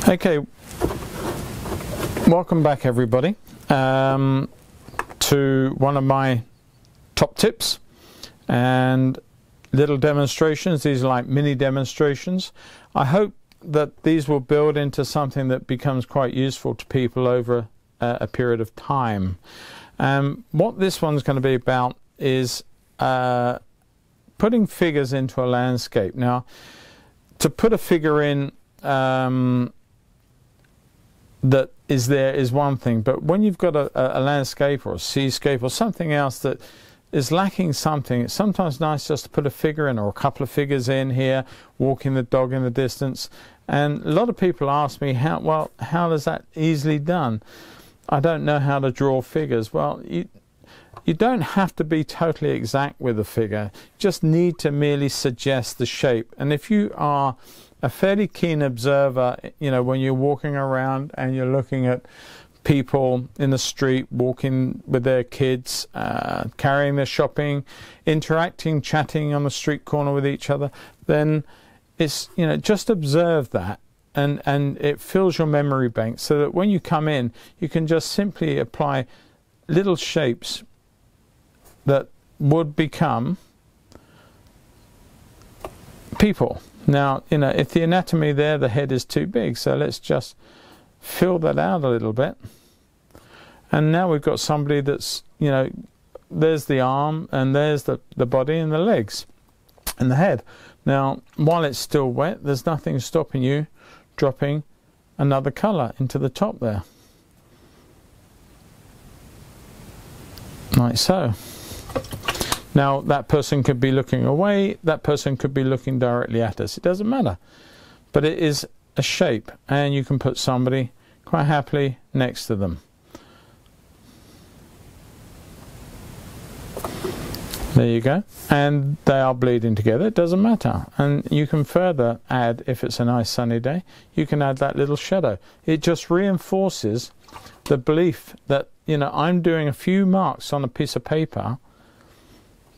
Okay, welcome back everybody to one of my top tips and little demonstrations. These are like mini demonstrations. I hope that these will build into something that becomes quite useful to people over a period of time. What this one's going to be about is putting figures into a landscape. Now, to put a figure in that is there is one thing, but when you've got a landscape or a seascape or something else that is lacking something, it's sometimes nice just to put a figure in or a couple of figures in here, walking the dog in the distance. And a lot of people ask me, how is that easily done? I don't know how to draw figures. Well, you don't have to be totally exact with a figure. You just need to merely suggest the shape. And if you are a fairly keen observer, you know, when you're walking around and you're looking at people in the street, walking with their kids, carrying their shopping, interacting, chatting on the street corner with each other, then it's, you know, just observe that. And it fills your memory bank so that when you come in, you can just simply apply little shapes that would become people. Now, you know, if the anatomy there, the head is too big, so let's just fill that out a little bit. And now we've got somebody that's, you know, there's the arm and there's the body and the legs and the head. Now, while it's still wet, there's nothing stopping you dropping another colour into the top there. Like so. Now, that person could be looking away, that person could be looking directly at us. It doesn't matter. But it is a shape, and you can put somebody quite happily next to them. There you go. And they are bleeding together. It doesn't matter. And you can further add, if it's a nice sunny day, you can add that little shadow. It just reinforces the belief that, you know, I'm doing a few marks on a piece of paper,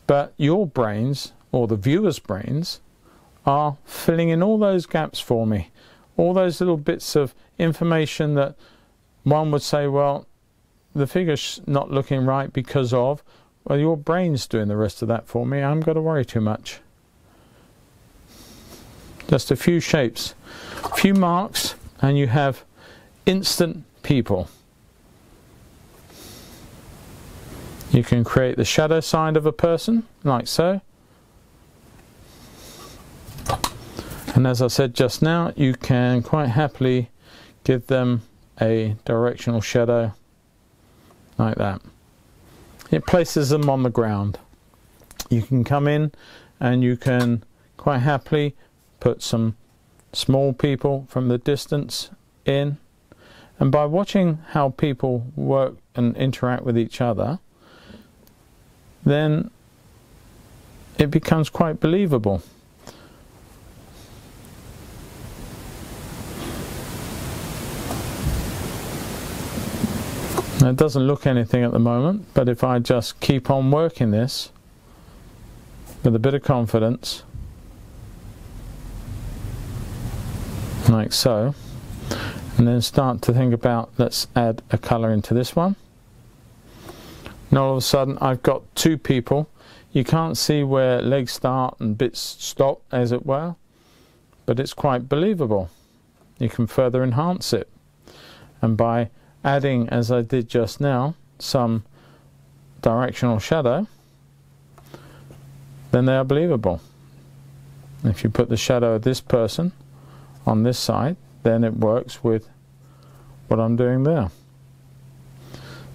but your brains, or the viewer's brains, are filling in all those gaps for me. All those little bits of information that one would say, well, the figure's not looking right because of, well, your brain's doing the rest of that for me. I haven't got to worry too much. Just a few shapes, a few marks, and you have instant people. You can create the shadow side of a person, like so. And as I said just now, you can quite happily give them a directional shadow, like that. It places them on the ground. You can come in and you can quite happily put some small people from the distance in. And by watching how people work and interact with each other, then it becomes quite believable. Now, it doesn't look anything at the moment, but if I just keep on working this with a bit of confidence, like so, and then start to think about, let's add a colour into this one. Now all of a sudden I've got two people. You can't see where legs start and bits stop, as it were, but it's quite believable. You can further enhance it, and by adding, as I did just now, some directional shadow, then they are believable. If you put the shadow of this person on this side, then it works with what I'm doing there.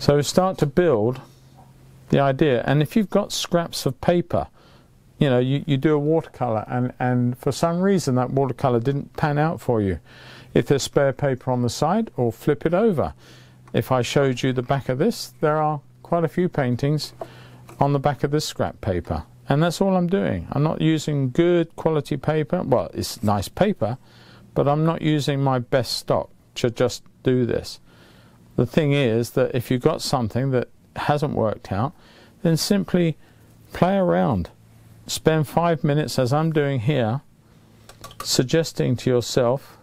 So start to build the idea. And if you've got scraps of paper, you know, you do a watercolour and for some reason that watercolour didn't pan out for you, if there's spare paper on the side, or flip it over. If I showed you the back of this, there are quite a few paintings on the back of this scrap paper, and that's all I'm doing. I'm not using good quality paper. Well, it's nice paper, but I'm not using my best stock to just do this. The thing is that if you've got something that hasn't worked out, then simply play around. Spend 5 minutes, as I'm doing here, suggesting to yourself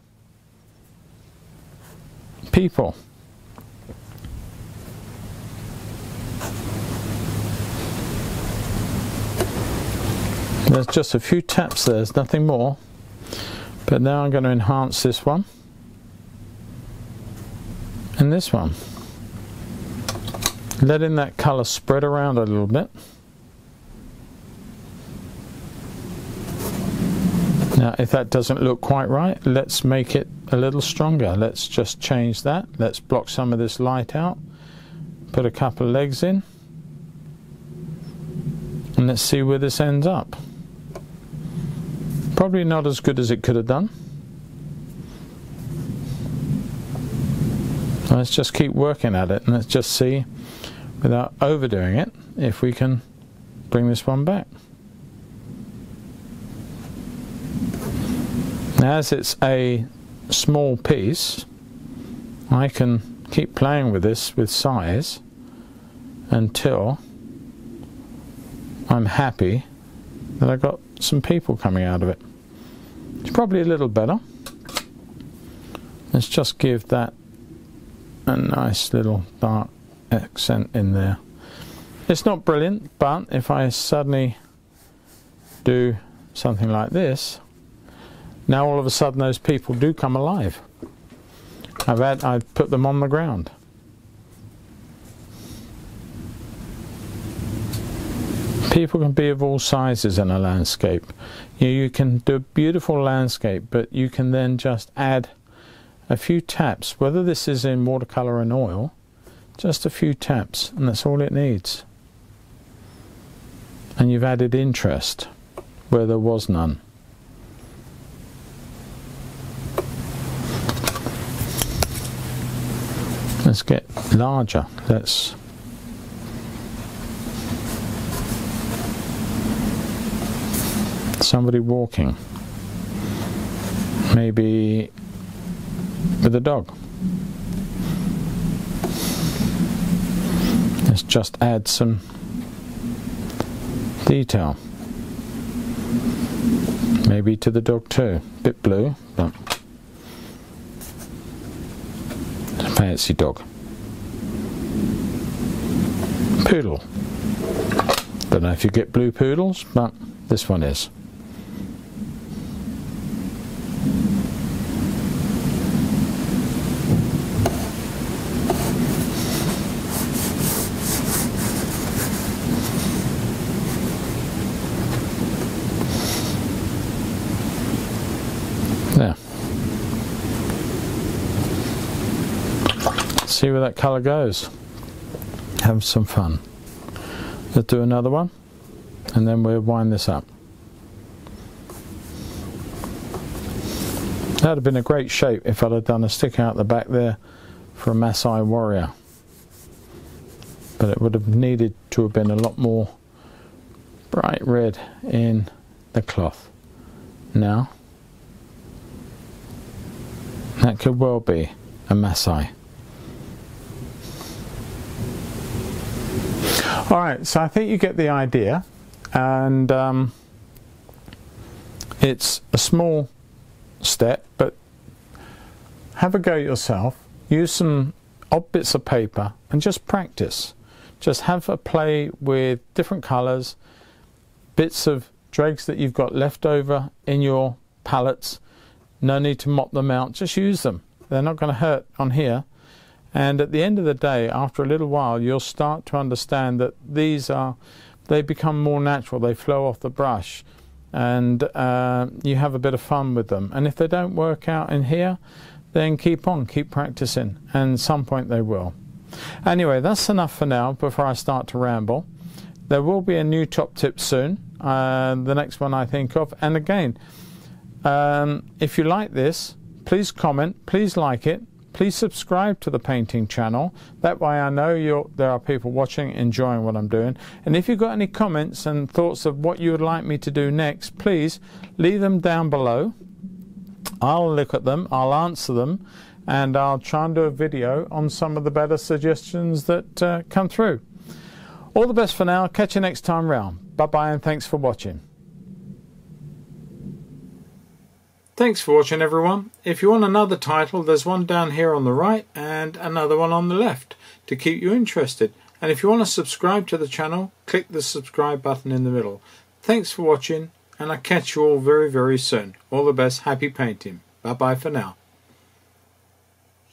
people. There's just a few taps, there's nothing more. But now I'm going to enhance this one and this one, letting that colour spread around a little bit. Now if that doesn't look quite right, let's make it a little stronger. Let's just change that. Let's block some of this light out, put a couple of legs in, and let's see where this ends up. Probably not as good as it could have done. Let's just keep working at it, and let's just see, without overdoing it, if we can bring this one back. Now, as it's a small piece, I can keep playing with this with size until I'm happy that I've got some people coming out of it. It's probably a little better. Let's just give that a nice little dark accent in there. It's not brilliant, but if I suddenly do something like this, now all of a sudden those people do come alive. I've put them on the ground. People can be of all sizes in a landscape. You can do a beautiful landscape, but you can then just add a few taps, whether this is in watercolour and oil, just a few taps, and that's all it needs. And you've added interest where there was none. Let's get larger. Let's somebody walking, maybe with a dog. Let's just add some detail, maybe to the dog too. Bit blue, but fancy dog. Poodle. Don't know if you get blue poodles, but this one is. There. See where that colour goes. Have some fun. Let's do another one, and then we'll wind this up. That would have been a great shape if I'd have done a stick out the back there for a Maasai warrior. But it would have needed to have been a lot more bright red in the cloth. Now, that could well be a Maasai. Alright, so I think you get the idea, and it's a small step, but have a go yourself. Use some odd bits of paper and just practice. Just have a play with different colours, bits of dregs that you've got left over in your palettes. No need to mop them out, just use them. They're not going to hurt on here. And at the end of the day, after a little while, you'll start to understand that they become more natural, they flow off the brush, and you have a bit of fun with them. And if they don't work out in here, then keep on, keep practicing, and at some point they will. Anyway, that's enough for now before I start to ramble. There will be a new top tip soon, the next one I think of. And again, if you like this, please comment, please like it. Please subscribe to the painting channel. That way I know there are people watching, enjoying what I'm doing. And if you've got any comments and thoughts of what you would like me to do next, please leave them down below. I'll look at them, I'll answer them, and I'll try and do a video on some of the better suggestions that come through. All the best for now. Catch you next time round. Bye bye, and thanks for watching. Thanks for watching, everyone. If you want another title, there's one down here on the right and another one on the left to keep you interested. And if you want to subscribe to the channel, click the subscribe button in the middle. Thanks for watching, and I'll catch you all very, very soon. All the best. Happy painting. Bye-bye for now.